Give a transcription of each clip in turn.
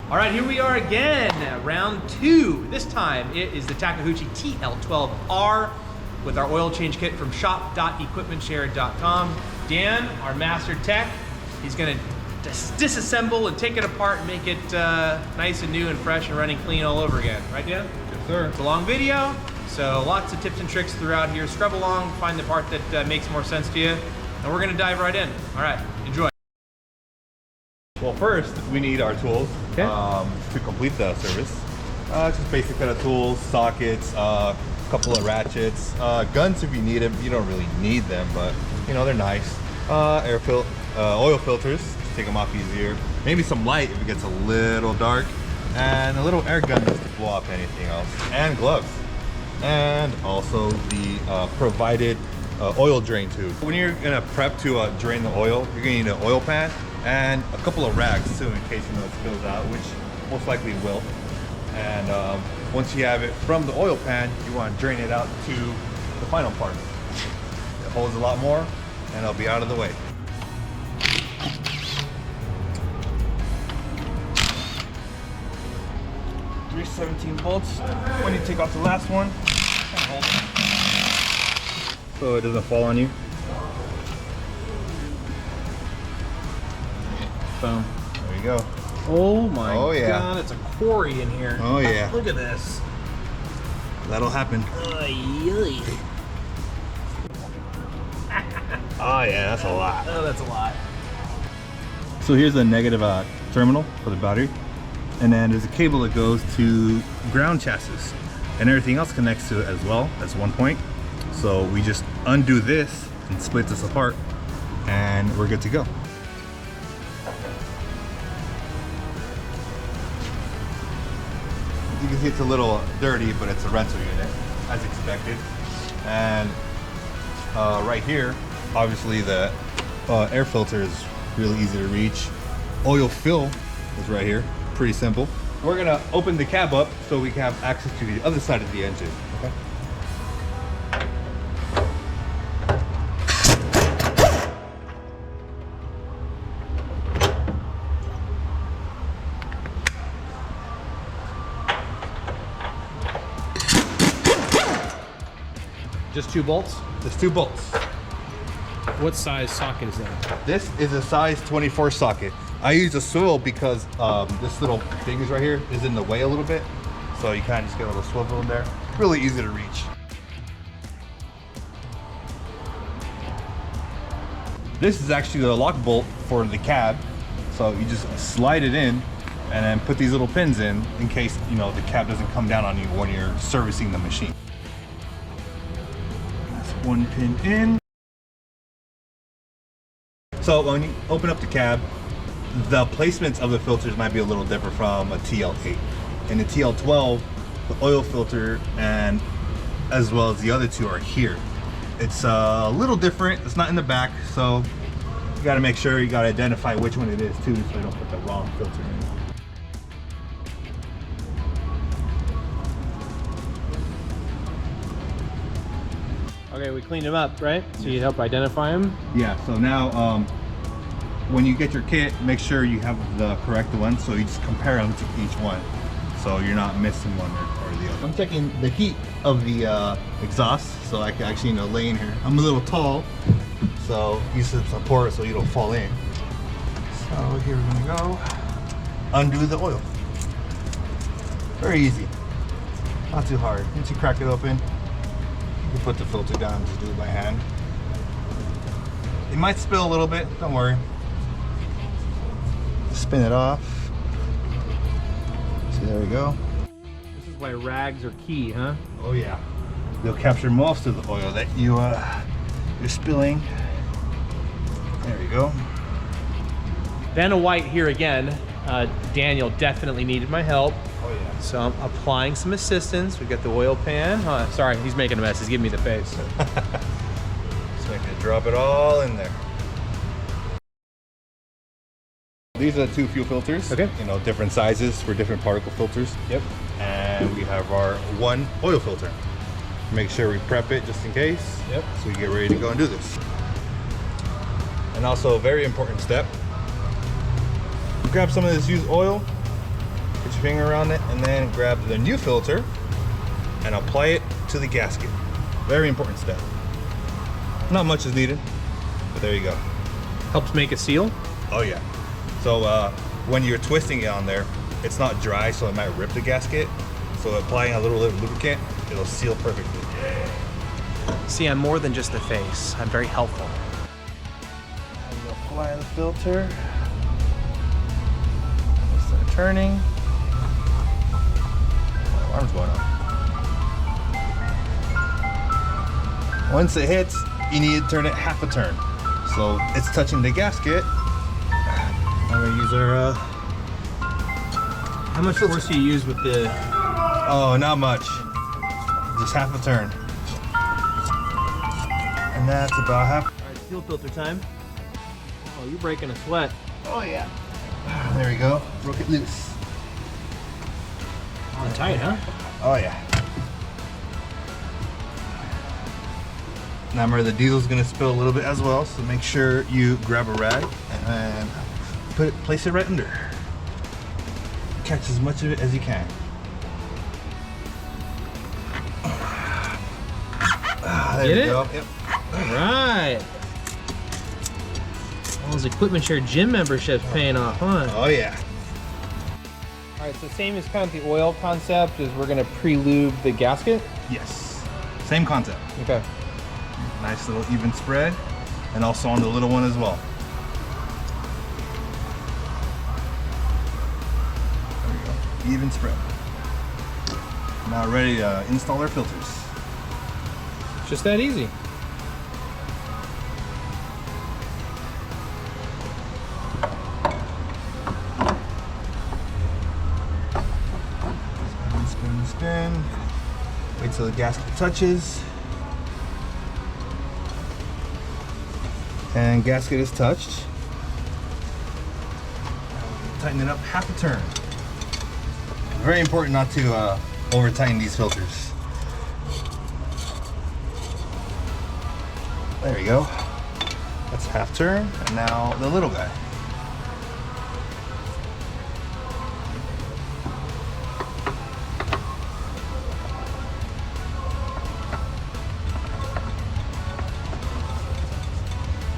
All right, here we are again, round 2. This time it is the Takeuchi TL12R with our oil change kit from shop.equipmentshare.com. Dan, our master tech, he's gonna disassemble and take it apart and make it nice and new and fresh and running clean all over again. Right, Dan? Yes, sir. It's a long video, so lots of tips and tricks throughout here. Scrub along, find the part that makes more sense to you, and we're gonna dive right in. All right, enjoy. Well, first we need our tools to complete the service. Just basic set of tools, sockets, a couple of ratchets, guns if you need them. You don't really need them, but you know they're nice. Oil filters to take them off easier. Maybe some light if it gets a little dark, and a little air gun just to blow up anything else, and gloves, and also the provided oil drain tube. When you're gonna prep to drain the oil, you're gonna need an oil pan and a couple of rags too, in case you know it spills out, which most likely will. And once you have it from the oil pan, you want to drain it out to the final part. It holds a lot more, and it'll be out of the way. Three 17 bolts. When you take off the last one, hold it so it doesn't fall on you. Boom. There you go. Oh my God, it's a quarry in here. Oh yeah. Look at this. That'll happen. Oh Yeah, that's a lot. Oh, that's a lot. So here's the negative terminal for the battery. And then there's a cable that goes to ground chassis. And everything else connects to it as well. That's one point. So we just undo this and split this apart, and we're good to go. You can see it's a little dirty, but it's a rental unit, as expected. And right here, obviously the air filter is really easy to reach. Oil fill is right here, pretty simple. We're gonna open the cab up so we can have access to the other side of the engine. Okay. Just 2 bolts? Just 2 bolts. What size socket is that? This is a size 24 socket. I use a swivel because this little thing is right here is in the way a little bit. So you kind of just get a little swivel in there. Really easy to reach. This is actually the lock bolt for the cab. So you just slide it in and then put these little pins in case, you know, the cab doesn't come down on you when you're servicing the machine. That's 1 pin in. So when you open up the cab, the placements of the filters might be a little different from a TL8. In the TL12, the oil filter and as well as the other two are here. It's a little different. It's not in the back, so you got to make sure you got to identify which one it is too, so you don't put the wrong filter in. Okay, we cleaned them up, right? So you help identify them? Yeah, so now when you get your kit, make sure you have the correct one, so you just compare them to each one, so you're not missing one or the other. I'm checking the heat of the exhaust, so I can actually, you know, lay in here. I'm a little tall, so use some support so you don't fall in. So here we're gonna go. Undo the oil. Very easy, not too hard. Once you crack it open, you can put the filter down, just do it by hand. It might spill a little bit, don't worry. Spin it off. See, there we go. This is why rags are key, huh? Oh yeah. They'll capture most of the oil that you're spilling. There you go. Vanna White here again. Daniel definitely needed my help. Oh yeah. So I'm applying some assistance. We got the oil pan. Sorry, he's making a mess. He's giving me the face. So I can drop it all in there. These are the 2 fuel filters. Okay. You know, different sizes for different particle filters. Yep. And we have our 1 oil filter. Make sure we prep it just in case. Yep. So we get ready to go and do this. And also a very important step. Grab some of this used oil your finger around it, and then grab the new filter and apply it to the gasket. Very important step. Not much is needed, but there you go. Helps make a seal. Oh yeah. So when you're twisting it on there, it's not dry, so it might rip the gasket. So applying a little lubricant, it'll seal perfectly. See, I'm more than just a face. I'm very helpful. And you apply the filter. Start turning. My alarm's going on. Once it hits, you need to turn it half a turn. So it's touching the gasket. I'm gonna use our How much force do you use with the... oh, not much. Just half a turn. And that's about half. All right, seal filter time. Oh, you're breaking a sweat. Oh yeah. There we go. Broke it loose. On tight, huh? Oh yeah. Now remember, the diesel's gonna spill a little bit as well, so make sure you grab a rag and then place it right under. Catch as much of it as you can. There Get we it? go. Yep. All right. All those equipment share gym memberships paying off, huh? Oh yeah. All right, so same as kind of the oil concept is we're gonna pre-lube the gasket. Yes. Same concept. Okay. Nice little even spread, and also on the little one as well. There we go. Even spread. Now ready to install our filters. Just that easy. Spin, spin. Wait till the gasket touches. And gasket is touched. Tighten it up half a turn. Very important not to over tighten these filters. There we go. That's half turn. And now the little guy.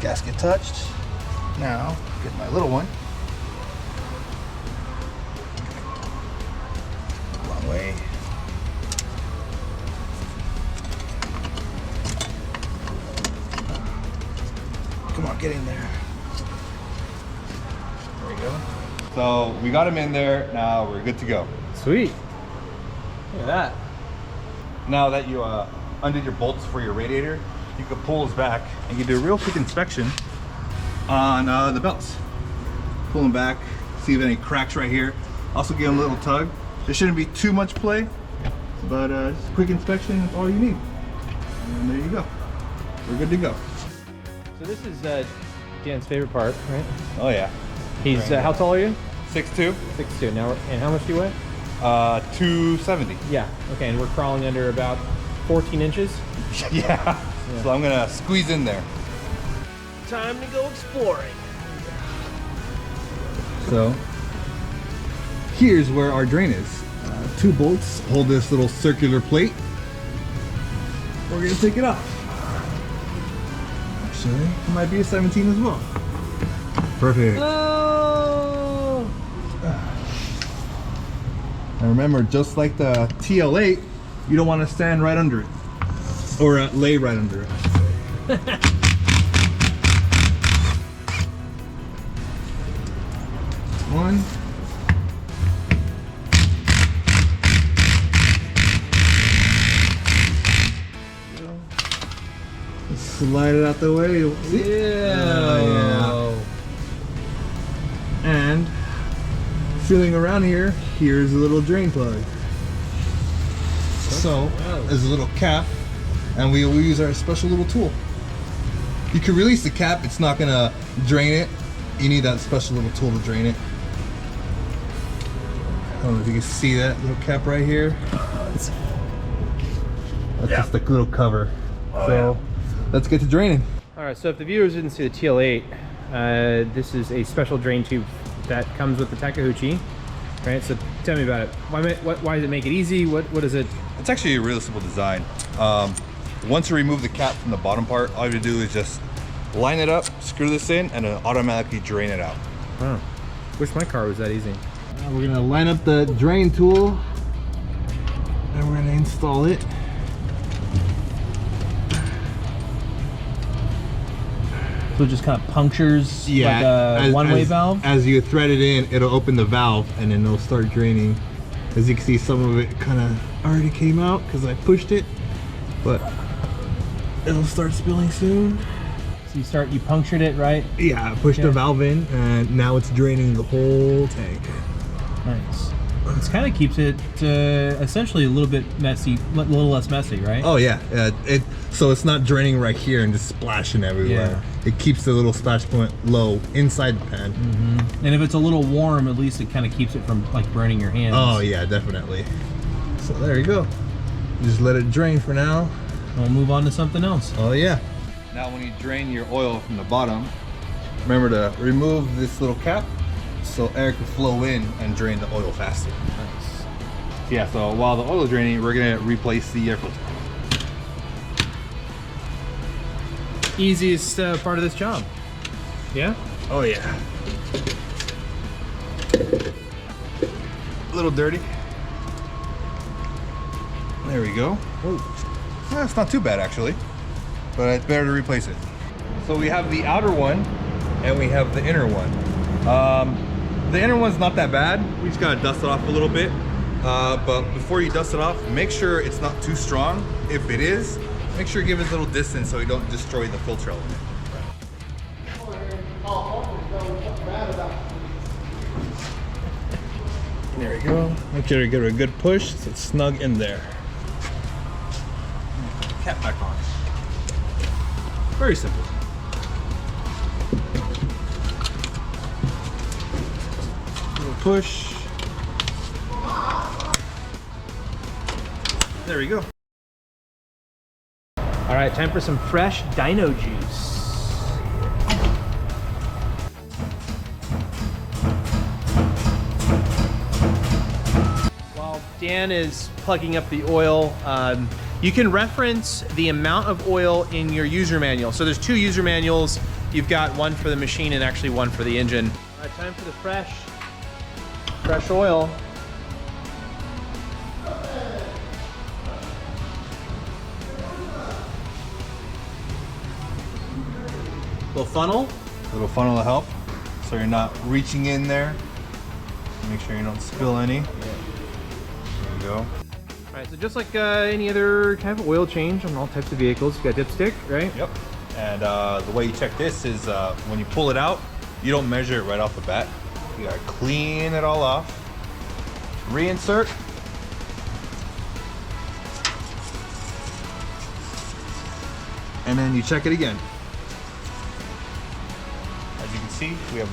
Gasket touched. Now get my little one. Long way. Come on, get in there. There we go. So we got him in there. Now we're good to go. Sweet. Look at that. Now that you undid your bolts for your radiator, you can pull those back and you do a real quick inspection on the belts. Pull them back, see if any cracks right here. Also give them a little tug. There shouldn't be too much play, but just a quick inspection is all you need. And there you go. We're good to go. So this is Dan's favorite part, right? Oh yeah. He's how tall are you? 6'2". 6'2". Now, and how much do you weigh? 270. Yeah. Okay, and we're crawling under about 14 inches. Yeah. So I'm gonna squeeze in there. Time to go exploring. So here's where our drain is. 2 bolts hold this little circular plate. We're gonna take it off. Actually, it might be a 17 as well. Perfect. Oh! And remember, just like the TL8, you don't want to stand right under it. Or lay right under it, I should say. One. Slide it out the way. Yeah. And feeling around here, here's a little drain plug. So there's a little cap, and we will use our special little tool. You can release the cap, it's not gonna drain it. You need that special little tool to drain it. I don't know if you can see that little cap right here. That's just a little cover. Let's get to draining. All right, so if the viewers didn't see the TL8, this is a special drain tube that comes with the Takeuchi. Right, so tell me about it. Why does it make it easy? What is it? It's actually a really simple design. Once you remove the cap from the bottom part, all you have to do is just line it up, screw this in, and it'll automatically drain it out. Wow. Wish my car was that easy. Now we're gonna line up the drain tool and we're gonna install it. So it just kind of punctures like a one-way valve? As you thread it in, it'll open the valve and then it'll start draining. As you can see, some of it kind of already came out because I pushed it, but it'll start spilling soon. So you punctured it, right? Yeah, I pushed the valve in and now it's draining the whole tank. Nice. It kind of keeps it essentially a little bit messy, a little less messy, right? Oh yeah, so it's not draining right here and just splashing everywhere. Yeah. It keeps the little splash point low inside the pan. Mm-hmm. And if it's a little warm, at least it kind of keeps it from like burning your hands. Oh yeah, definitely. So there you go. Just let it drain for now. We'll move on to something else. Oh yeah. Now when you drain your oil from the bottom, remember to remove this little cap so air can flow in and drain the oil faster. Nice. Yeah, so while the oil is draining, we're gonna replace the air filter. Easiest part of this job. Yeah? Oh yeah. A little dirty. There we go. Oh, that's not too bad actually, but it's better to replace it. So we have the outer one and we have the inner one. The inner one's not that bad. We just gotta dust it off a little bit. But before you dust it off, make sure it's not too strong. If it is, make sure you give it a little distance so you don't destroy the filter element. There we go. Make sure to give it a good push so it's snug in there. Cap back on. Very simple. Little push. There we go. All right, time for some fresh dino juice. While Dan is plugging up the oil, you can reference the amount of oil in your user manual. So there's 2 user manuals. You've got one for the machine and actually one for the engine. All right, time for the fresh oil. Little funnel. Little funnel to help, so you're not reaching in there. Make sure you don't spill any. There you go. All right, so just like any other kind of oil change on all types of vehicles, you got dipstick, right? Yep. And the way you check this is when you pull it out, you don't measure it right off the bat. You gotta clean it all off, reinsert, and then you check it again. As you can see, we have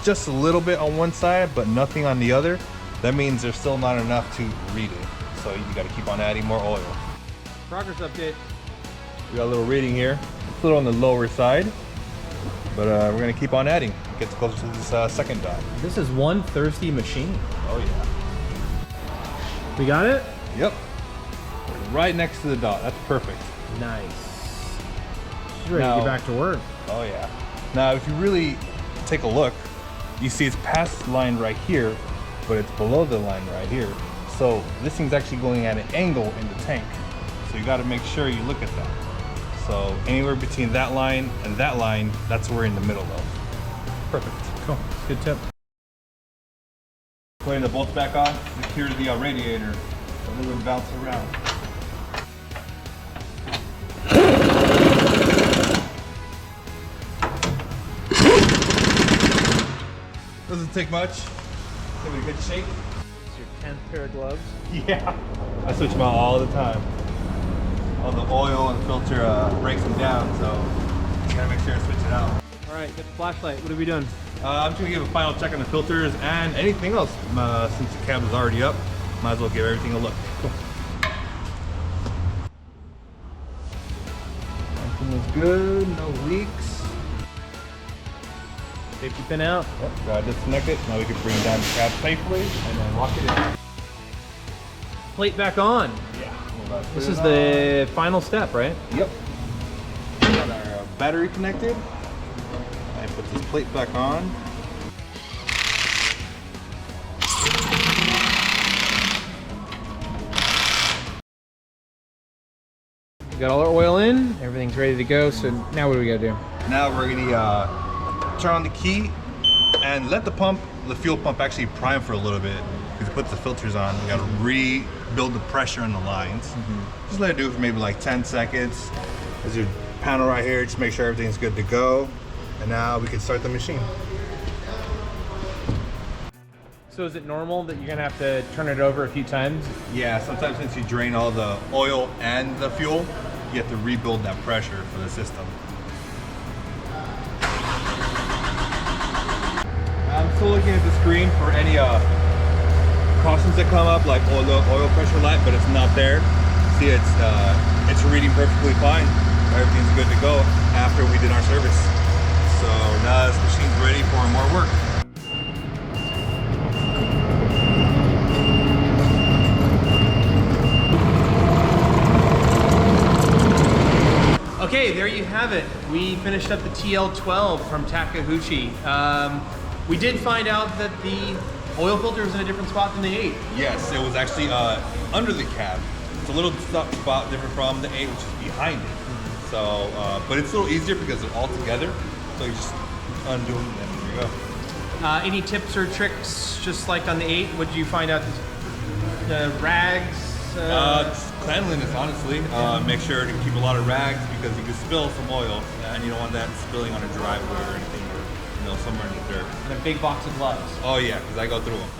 just a little bit on one side, but nothing on the other. That means there's still not enough to read it. So you gotta keep on adding more oil. Progress update. We got a little reading here. It's a little on the lower side, but we're gonna keep on adding. It gets closer to this second dot. This is one thirsty machine. Oh yeah. We got it? Yep. Right next to the dot. That's perfect. Nice. She's ready Now- to get back to work. Oh yeah. Now if you really take a look, you see it's past the line right here, but it's below the line right here. So this thing's actually going at an angle in the tank. So you gotta make sure you look at that. So anywhere between that line and that line, that's where in the middle though. Perfect. Cool. Good tip. Putting the bolts back on, secure the radiator so it doesn't bounce around. Doesn't take much. Give it a good shake. It's your 10th pair of gloves. Yeah. I switch them out all the time. All the oil and filter breaks them down, so you gotta make sure to switch it out. All right, get the flashlight. What are we doing? I'm just gonna give a final check on the filters and anything else. Since the cab is already up, might as well give everything a look. Cool. Everything is good, no leaks. Safety pin out. Yep, gotta disconnect it. Now we can bring down the cab safely and then lock it in. Plate back on. Yeah. This is the final step, right? Yep. Got our battery connected. I put this plate back on. We got all our oil in, everything's ready to go, so now what do we gotta do? Now we're gonna turn on the key and let the fuel pump actually prime for a little bit. Because it puts the filters on, we gotta rebuild the pressure in the lines. Just let it do it for maybe like 10 seconds. There's your panel right here, just make sure everything's good to go. And now we can start the machine. So is it normal that you're gonna have to turn it over a few times? Yeah, sometimes since you drain all the oil and the fuel, you have to rebuild that pressure for the system. I'm still looking at the screen for any cautions that come up, like oil pressure light, but it's not there. See, it's reading perfectly fine. Everything's good to go after we did our service. So now this machine's ready for more work. Okay, there you have it. We finished up the TL12 from Takeuchi. We did find out that the oil filter was in a different spot than the 8. Yes, it was actually under the cab. It's a little spot different from the 8, which is behind it. So, but it's a little easier because they're all together. So you just undo them and there you go. Any tips or tricks, just like on the 8? What did you find out? The rags? Just cleanliness, honestly. Make sure to keep a lot of rags because you can spill some oil and you don't want that spilling on a driveway or anything, or somewhere in the dirt. And a big box of gloves. Oh yeah, because I go through them.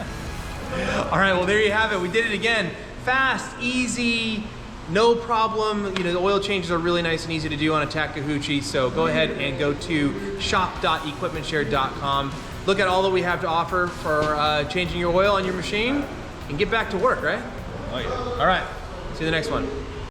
All right, well there you have it. We did it again. Fast, easy, no problem. The oil changes are really nice and easy to do on a Takeuchi. So go ahead and go to shop.equipmentshare.com. Look at all that we have to offer for changing your oil on your machine and get back to work, right? Oh yeah. All right, see you in the next one.